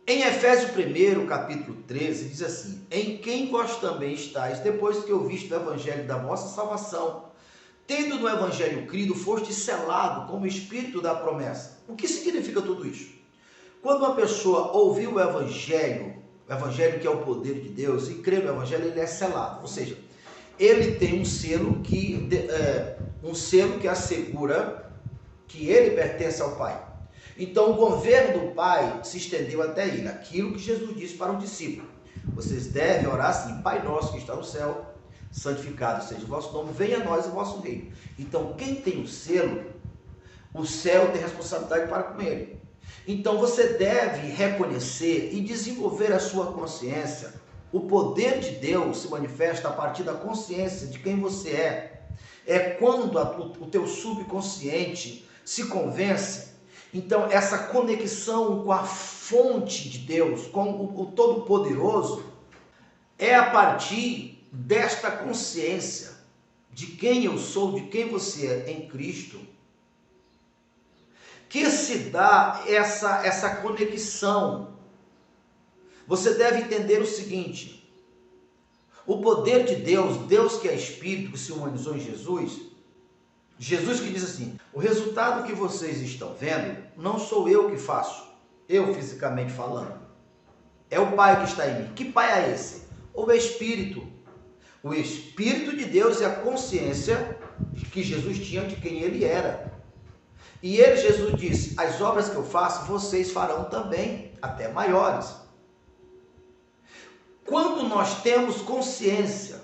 Em Efésios 1, capítulo 13, diz assim: em quem vós também estáis, depois que ouvistes o evangelho da vossa salvação, tendo no evangelho crido, foste selado com o espírito da promessa. O que significa tudo isso? Quando uma pessoa ouviu o evangelho que é o poder de Deus, e crê no evangelho, ele é selado. Ou seja, ele tem um selo que assegura que ele pertence ao Pai. Então o governo do Pai se estendeu até ele. Aquilo que Jesus disse para os discípulos: vocês devem orar assim: Pai nosso que está no céu, santificado seja o vosso nome, venha a nós o vosso reino. Então quem tem o selo, o céu tem responsabilidade para com ele. Então você deve reconhecer e desenvolver a sua consciência. O poder de Deus se manifesta a partir da consciência de quem você é. É quando o teu subconsciente se convence. Então essa conexão com a fonte de Deus, com o Todo-Poderoso, é a partir desta consciência de quem eu sou, de quem você é em Cristo, que se dá essa conexão. Você deve entender o seguinte: o poder de Deus, Deus que é Espírito, que se humanizou em Jesus, Jesus que diz assim: o resultado que vocês estão vendo, não sou eu que faço, eu fisicamente falando, é o Pai que está em mim. Que Pai é esse? O Espírito. O Espírito de Deus é a consciência que Jesus tinha de quem ele era. E Jesus disse: as obras que eu faço, vocês farão também, até maiores. Quando nós temos consciência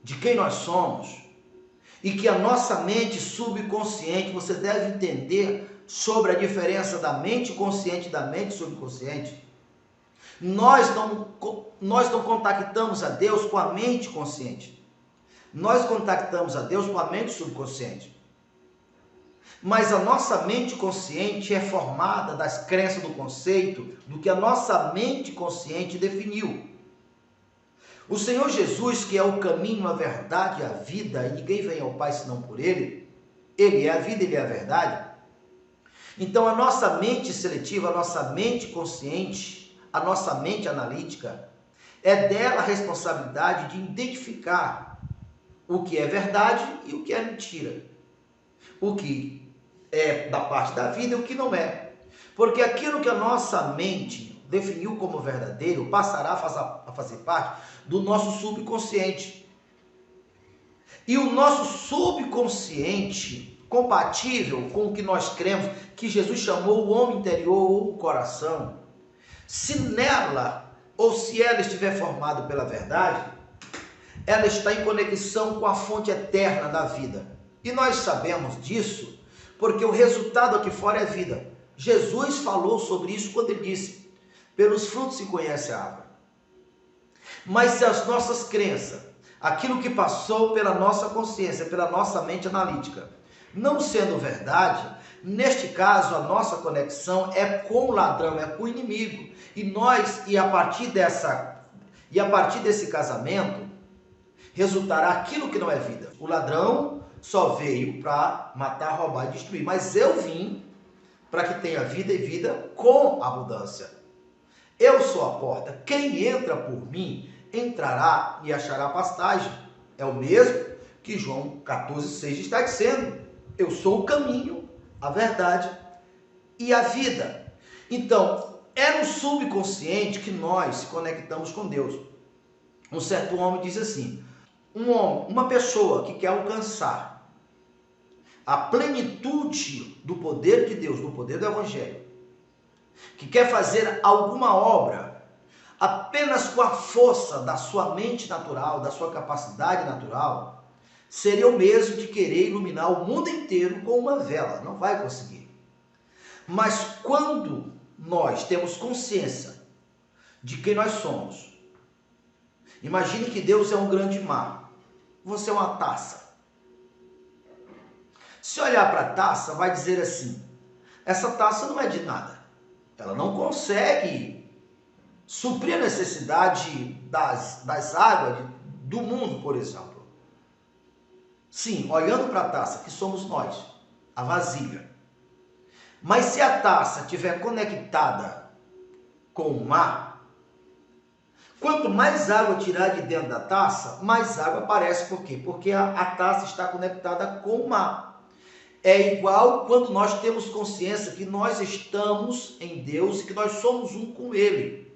de quem nós somos, e que a nossa mente subconsciente, você deve entender sobre a diferença da mente consciente e da mente subconsciente. Nós não contactamos a Deus com a mente consciente. Nós contactamos a Deus com a mente subconsciente. Mas a nossa mente consciente é formada das crenças do conceito do que a nossa mente consciente definiu. O Senhor Jesus, que é o caminho, a verdade e a vida, e ninguém vem ao Pai senão por Ele, Ele é a vida, Ele é a verdade. Então a nossa mente seletiva, a nossa mente consciente, a nossa mente analítica, é dela a responsabilidade de identificar o que é verdade e o que é mentira. O que é da parte da vida e o que não é. Porque aquilo que a nossa mente definiu como verdadeiro passará a fazer parte do nosso subconsciente. E o nosso subconsciente, compatível com o que nós cremos, que Jesus chamou o homem interior ou o coração, se nela ou se ela estiver formada pela verdade, ela está em conexão com a fonte eterna da vida. E nós sabemos disso porque o resultado aqui fora é vida. Jesus falou sobre isso quando ele disse: pelos frutos se conhece a árvore. Mas se as nossas crenças, aquilo que passou pela nossa consciência, pela nossa mente analítica, não sendo verdade, neste caso a nossa conexão é com o ladrão, é com o inimigo. E a partir desse casamento, resultará aquilo que não é vida. O ladrão só veio para matar, roubar e destruir. Mas eu vim para que tenha vida e vida com abundância. Eu sou a porta. Quem entra por mim, entrará e achará pastagem. É o mesmo que João 14,6 está dizendo. Eu sou o caminho, a verdade e a vida. Então, é no subconsciente que nós se conectamos com Deus. Um certo homem diz assim: uma pessoa que quer alcançar a plenitude do poder de Deus, do poder do Evangelho, que quer fazer alguma obra apenas com a força da sua mente natural, da sua capacidade natural, seria o mesmo de querer iluminar o mundo inteiro com uma vela. Não vai conseguir. Mas quando nós temos consciência de quem nós somos, imagine que Deus é um grande mar, você é uma taça. Se olhar para a taça, vai dizer assim: essa taça não é de nada. Ela não consegue suprir a necessidade das águas do mundo, por exemplo. Sim, olhando para a taça, que somos nós, a vasilha. Mas se a taça estiver conectada com o mar, quanto mais água tirar de dentro da taça, mais água aparece. Por quê? Porque a taça está conectada com o mar. É igual quando nós temos consciência que nós estamos em Deus e que nós somos um com Ele.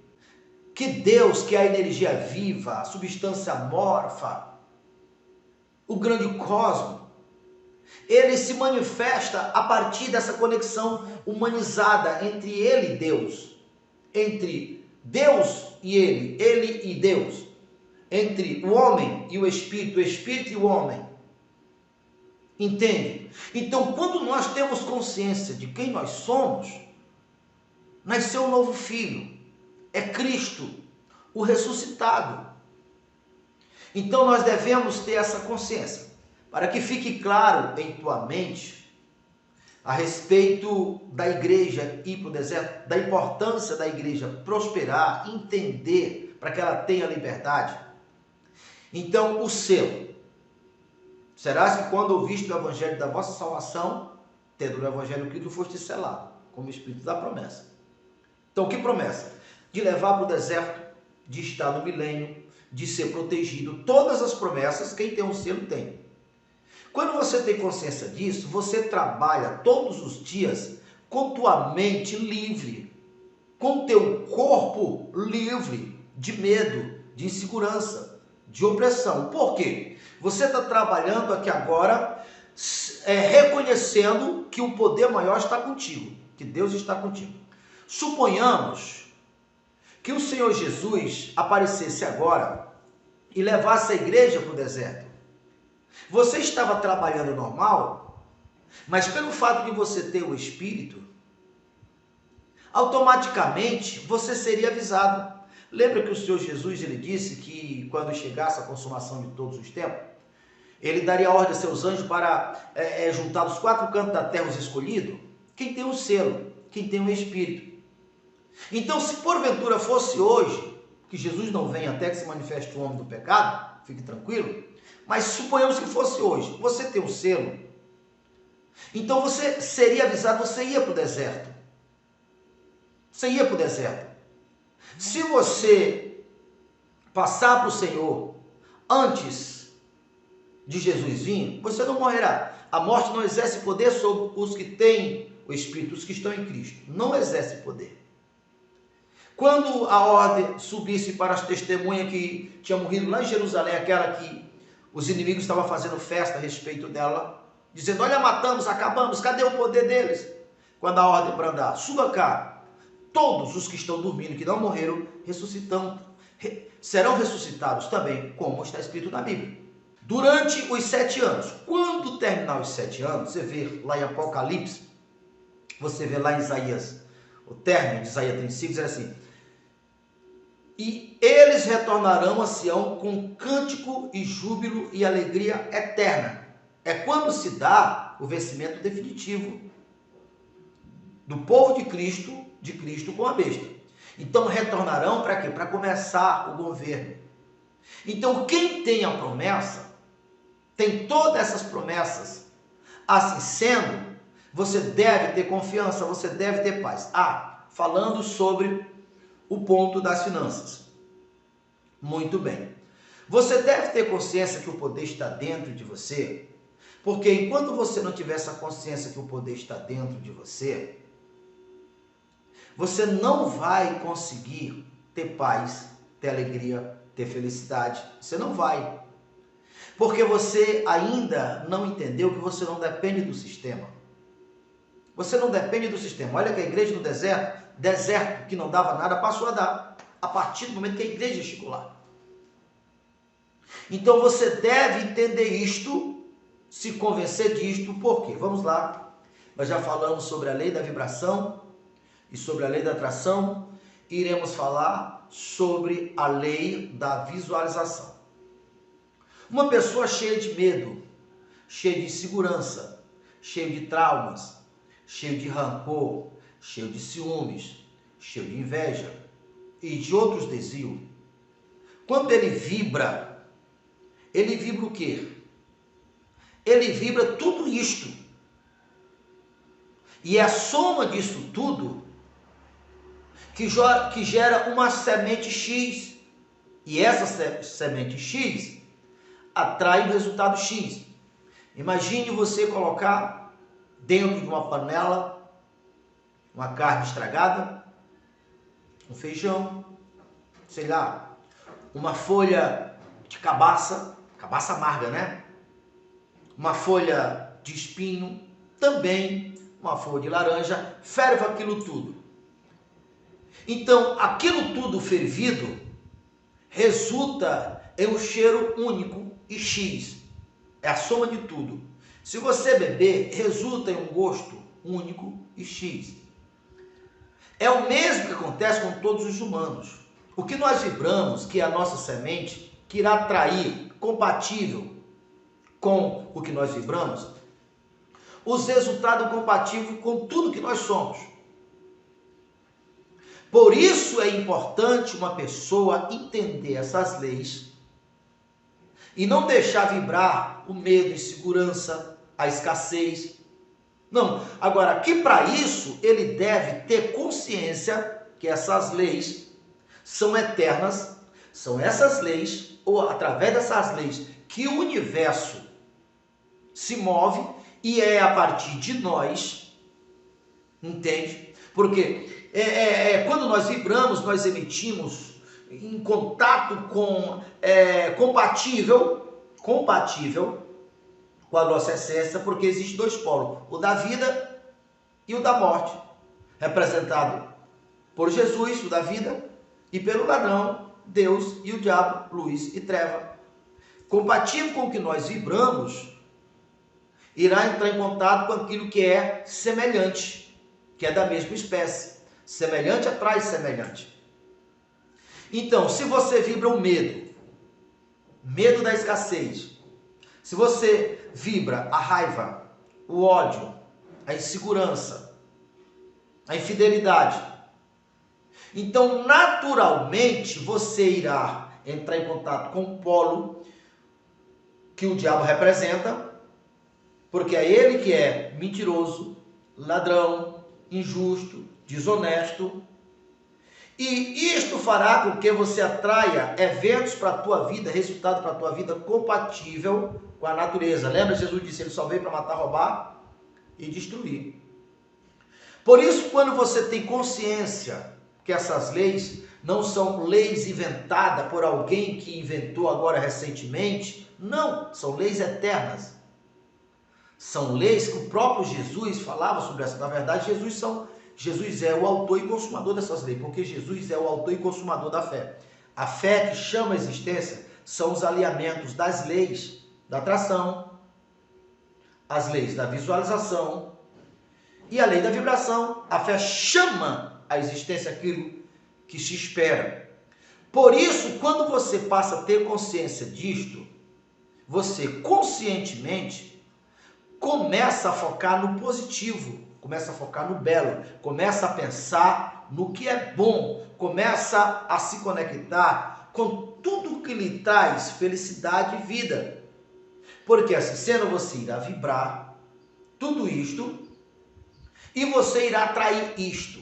Que Deus, que é a energia viva, a substância amorfa, o grande cosmo, ele se manifesta a partir dessa conexão humanizada entre ele e Deus, entre Deus e ele e Deus, entre o homem e o espírito e o homem. Entende? Então, quando nós temos consciência de quem nós somos, nasceu um novo filho, é Cristo, o ressuscitado. Então, nós devemos ter essa consciência, para que fique claro em tua mente a respeito da igreja ir para o deserto, da importância da igreja prosperar, entender, para que ela tenha liberdade. Então, o selo. Serás que quando ouviste o evangelho da vossa salvação, tendo o evangelho Cristo, foste selado, como o Espírito da promessa. Então, que promessa? De levar para o deserto, de estar no milênio, de ser protegido. Todas as promessas, quem tem um selo tem. Quando você tem consciência disso, você trabalha todos os dias com tua mente livre, com teu corpo livre de medo, de insegurança, de opressão. Por quê? Você está trabalhando aqui agora, reconhecendo que o poder maior está contigo, que Deus está contigo. Suponhamos que o Senhor Jesus aparecesse agora e levasse a igreja para o deserto. Você estava trabalhando normal, mas pelo fato de você ter o Espírito, automaticamente você seria avisado. Lembra que o Senhor Jesus, ele disse que quando chegasse a consumação de todos os tempos, ele daria ordem a seus anjos para juntar dos quatro cantos da terra os escolhidos? Quem tem o selo, quem tem o Espírito. Então, se porventura fosse hoje, que Jesus não vem até que se manifeste o homem do pecado, fique tranquilo, mas suponhamos que fosse hoje, você tem o selo, então você seria avisado, você ia para o deserto. Você ia para o deserto. Se você passar para o Senhor antes de Jesus vir, você não morrerá. A morte não exerce poder sobre os que têm o Espírito, os que estão em Cristo. Não exerce poder. Quando a ordem subisse para as testemunhas que tinham morrido lá em Jerusalém, aquela que os inimigos estavam fazendo festa a respeito dela, dizendo, olha, matamos, acabamos, cadê o poder deles? Quando a ordem brandar, suba cá, todos os que estão dormindo, que não morreram, serão ressuscitados também, como está escrito na Bíblia. Durante os 7 anos, quando terminar os 7 anos, você vê lá em Apocalipse, você vê lá em Isaías, o término de Isaías 35, diz assim, e eles retornarão a Sião com cântico e júbilo e alegria eterna. É quando se dá o vencimento definitivo do povo de Cristo com a besta. Então retornarão para quê? Para começar o governo. Então quem tem a promessa, tem todas essas promessas. Assim sendo, você deve ter confiança, você deve ter paz. Falando sobre o ponto das finanças. Muito bem. Você deve ter consciência que o poder está dentro de você, porque enquanto você não tiver essa consciência que o poder está dentro de você, você não vai conseguir ter paz, ter alegria, ter felicidade. Você não vai. Porque você ainda não entendeu que você não depende do sistema. Você não depende do sistema. Olha que a igreja no deserto que não dava nada, passou a dar. A partir do momento que a igreja chegou lá. Então você deve entender isto, se convencer disto, por quê? Vamos lá. Nós já falamos sobre a lei da vibração e sobre a lei da atração. Iremos falar sobre a lei da visualização. Uma pessoa cheia de medo, cheia de insegurança, cheia de traumas, cheio de rancor, cheio de ciúmes, cheio de inveja e de outros desvios. Quando ele vibra o quê? Ele vibra tudo isto. E é a soma disso tudo que gera uma semente X. E essa semente X atrai o resultado X. Imagine você colocar dentro de uma panela uma carne estragada, um feijão, sei lá, uma folha de cabaça amarga, né? Uma folha de espinho, também uma folha de laranja, ferve aquilo tudo. Então, aquilo tudo fervido resulta em um cheiro único e X. É a soma de tudo. Se você beber, resulta em um gosto único e X. É o mesmo que acontece com todos os humanos. O que nós vibramos, que é a nossa semente, que irá atrair, compatível com o que nós vibramos, os resultados compatíveis com tudo que nós somos. Por isso é importante uma pessoa entender essas leis e não deixar vibrar o medo, a insegurança, a escassez. Não, agora que para isso ele deve ter consciência que essas leis são eternas, são essas leis, ou através dessas leis, que o universo se move e é a partir de nós, entende? Porque quando nós vibramos, nós emitimos em contato com compatível com a nossa essência, porque existem dois polos, o da vida e o da morte, representado por Jesus, o da vida, e pelo ladrão, Deus, e o diabo, luz e treva. Compatível com o que nós vibramos, irá entrar em contato com aquilo que é semelhante, que é da mesma espécie. Semelhante atrai semelhante. Então, se você vibra o medo da escassez, se você vibra a raiva, o ódio, a insegurança, a infidelidade, então naturalmente você irá entrar em contato com o polo que o diabo representa, porque é ele que é mentiroso, ladrão, injusto, desonesto. E isto fará com que você atraia eventos para a tua vida, resultado para a tua vida compatível com a natureza. Lembra, Jesus disse, ele só veio para matar, roubar e destruir. Por isso, quando você tem consciência que essas leis não são leis inventadas por alguém que inventou agora recentemente, não, são leis eternas. São leis que o próprio Jesus falava sobre essa. Na verdade, Jesus é o autor e consumador dessas leis, porque Jesus é o autor e consumador da fé. A fé que chama a existência são os alinhamentos das leis da atração, as leis da visualização e a lei da vibração. A fé chama a existência aquilo que se espera. Por isso, quando você passa a ter consciência disto, você conscientemente começa a focar no positivo, começa a focar no belo, começa a pensar no que é bom, começa a se conectar com tudo que lhe traz felicidade e vida. Porque assim sendo, você irá vibrar tudo isto e você irá atrair isto.